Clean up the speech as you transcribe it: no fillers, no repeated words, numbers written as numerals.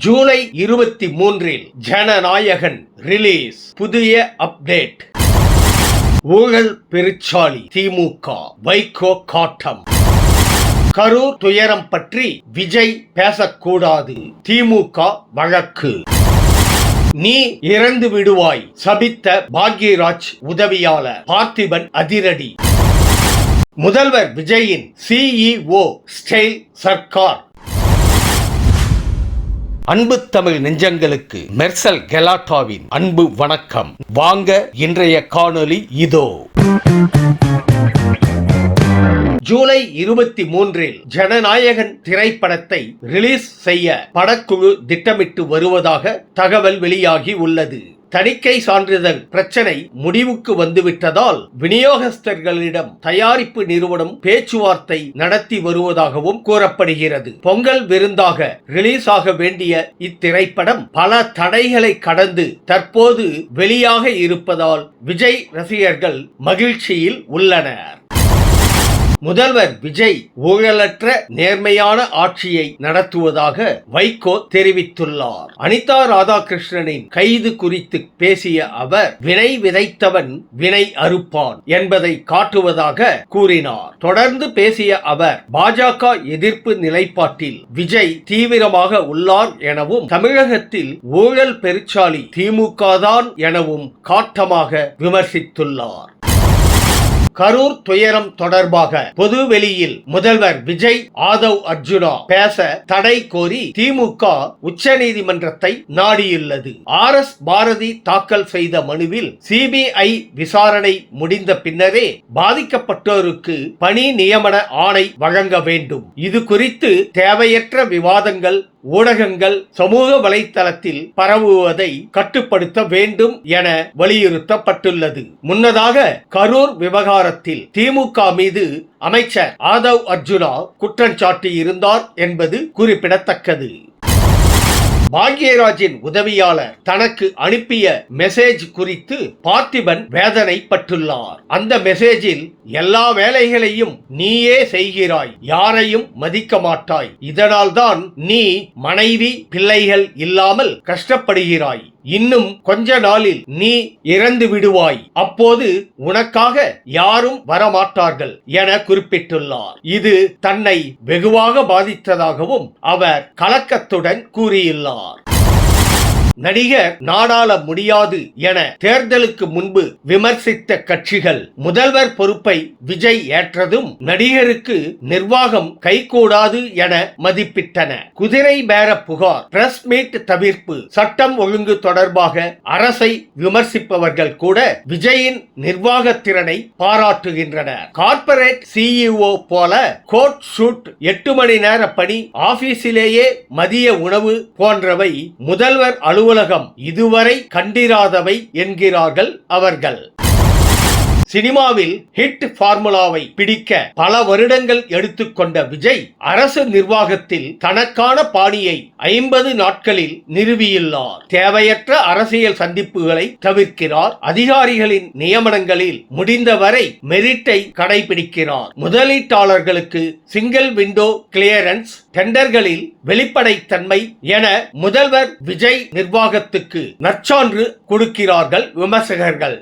July 23 Jananayagan release. புதிய update. ஊழல் பெருச்சாளி திமுக, வைகோ காட்டம். கரூர் துயரம் பற்றி விஜய் பேசக்கூடாது, திமுக வழக்கு. நீ இறந்து விடுவாய் சபித்த பாக்யராஜ் உதவியாளர் பார்த்திபன் அதிரடி. முதல்வர் விஜயின் CEO ஸ்டைல் சர்க்கார். அன்பு தமிழ் நெஞ்சங்களுக்கு மெர்சல் கெலாட்டாவின் அன்பு வணக்கம். வாங்க இன்றைய காணொளி இதோ. ஜூலை 23 ஜனநாயகன் திரைப்படத்தை ரிலீஸ் செய்ய படக்குழு திட்டமிட்டு வருவதாக தகவல் வெளியாகி உள்ளது. தணிக்கை சான்றிதழ் பிரச்சனை முடிவுக்கு வந்துவிட்டதால் விநியோகஸ்தர்களிடம் தயாரிப்பு நிறுவனம் பேச்சுவார்த்தை நடத்தி வருவதாகவும் கூறப்படுகிறது. பொங்கல் விருந்தாக ரிலீஸ் ஆக வேண்டிய இத்திரைப்படம் பல தடைகளை கடந்து தற்போது வெளியாக இருப்பதால் விஜய் ரசிகர்கள் மகிழ்ச்சியில் உள்ளனர். முதல்வர் விஜய் ஊழலற்ற நேர்மையான ஆட்சியை நடத்துவதாக வைகோ தெரிவித்துள்ளார். அனிதா ராதாகிருஷ்ணனின் கைது குறித்து பேசிய அவர், வினை விதைத்தவன் வினை அறுப்பான் என்பதை காட்டுவதாக கூறினார். தொடர்ந்து பேசிய அவர், பாஜக எதிர்ப்பு நிலைப்பாட்டில் விஜய் தீவிரமாக உள்ளார் எனவும், தமிழகத்தில் ஊழல் பெருச்சாளி திமுக தான் எனவும் காட்டமாக விமர்சித்துள்ளார். கரூர் துயரம் தொடர்பாக பொது வெளியில் முதல்வர் விஜய் ஆதவ் அர்ஜுனா பேச தடை கோரி திமுக உச்சநீதிமன்றத்தை நாடியுள்ளது. RS பாரதி தாக்கல் செய்த மனுவில் CBI விசாரணை முடிந்த பின்னரே பாதிக்கப்பட்டோருக்கு பணி நியமன ஆணை வழங்க வேண்டும். இது குறித்து தேவையற்ற விவாதங்கள் ஊடகங்கள் சமூக வலைத்தளத்தில் பரவுவதை கட்டுப்படுத்த வேண்டும் என வலியுறுத்தப்பட்டுள்ளது. முன்னதாக கரூர் விவகாரத்தில் திமுக மீது அமைச்சர் ஆதவ் அர்ஜுனா குற்றம் சாட்டியிருந்தார் என்பது குறிப்பிடத்தக்கது. பாக்யராஜின் உதவியாளர் தனக்கு அனுப்பிய மெசேஜ் குறித்து பார்த்திபன் வேதனைப்பட்டுள்ளார். அந்த மெசேஜில், எல்லா வேலைகளையும் நீயே செய்கிறாய், யாரையும் மதிக்க மாட்டாய், இதனால்தான் நீ மனைவி பிள்ளைகள் இல்லாமல் கஷ்டப்படுகிறாய், இன்னும் கொஞ்ச நாளில் நீ இறந்து விடுவாய், அப்போது உனக்காக யாரும் வரமாட்டார்கள் என குறிப்பிட்டுள்ளார். இது தன்னை வெகுவாக பாதித்ததாகவும் அவர் கலக்கத்துடன் கூறியுள்ளார். நடிகர் நாடாள முடியாது என தேர்தலுக்கு முன்பு விமர்சித்த கட்சிகள் முதல்வர் பொறுப்பை விஜய் ஏற்றதும் நடிகருக்கு நிர்வாகம் கைகூடாது என மதிப்பிட்டன. குதிரை பேர புகார், பிரஸ் மீட் தவிர்ப்பு, சட்டம் ஒழுங்கு தொடர்பாக அரசை விமர்சிப்பவர்கள் கூட விஜயின் நிர்வாக திறனை பாராட்டுகின்றனர். கார்ப்பரேட் CEO போல கோட் ஷூட், 8 மணி நேர பணி, ஆபீஸிலேயே மதிய உணவு போன்றவை முதல்வர் அலுவலகம் இதுவரை கண்டிராதவை என்கிறார்கள் அவர்கள். சினிமாவில் ஹிட் பார்முலாவை பிடிக்க பல வருடங்கள் எடுத்துக்கொண்ட விஜய் அரசு நிர்வாகத்தில் தனக்கான பாணியை 50 நாட்களில் நிறுவியுள்ளார். தேவையற்ற அரசியல் சந்திப்புகளை தவிர்க்கிறார். அதிகாரிகளின் நியமனங்களில் முடிந்தவரை மெரிட்டை கடைபிடிக்கிறார். முதலீட்டாளர்களுக்கு சிங்கிள் விண்டோ கிளியரன்ஸ், டெண்டர்களில் வெளிப்படைத்தன்மை என முதல்வர் விஜய் நிர்வாகத்துக்கு நற்சான்று கொடுக்கிறார்கள் விமர்சகர்கள்.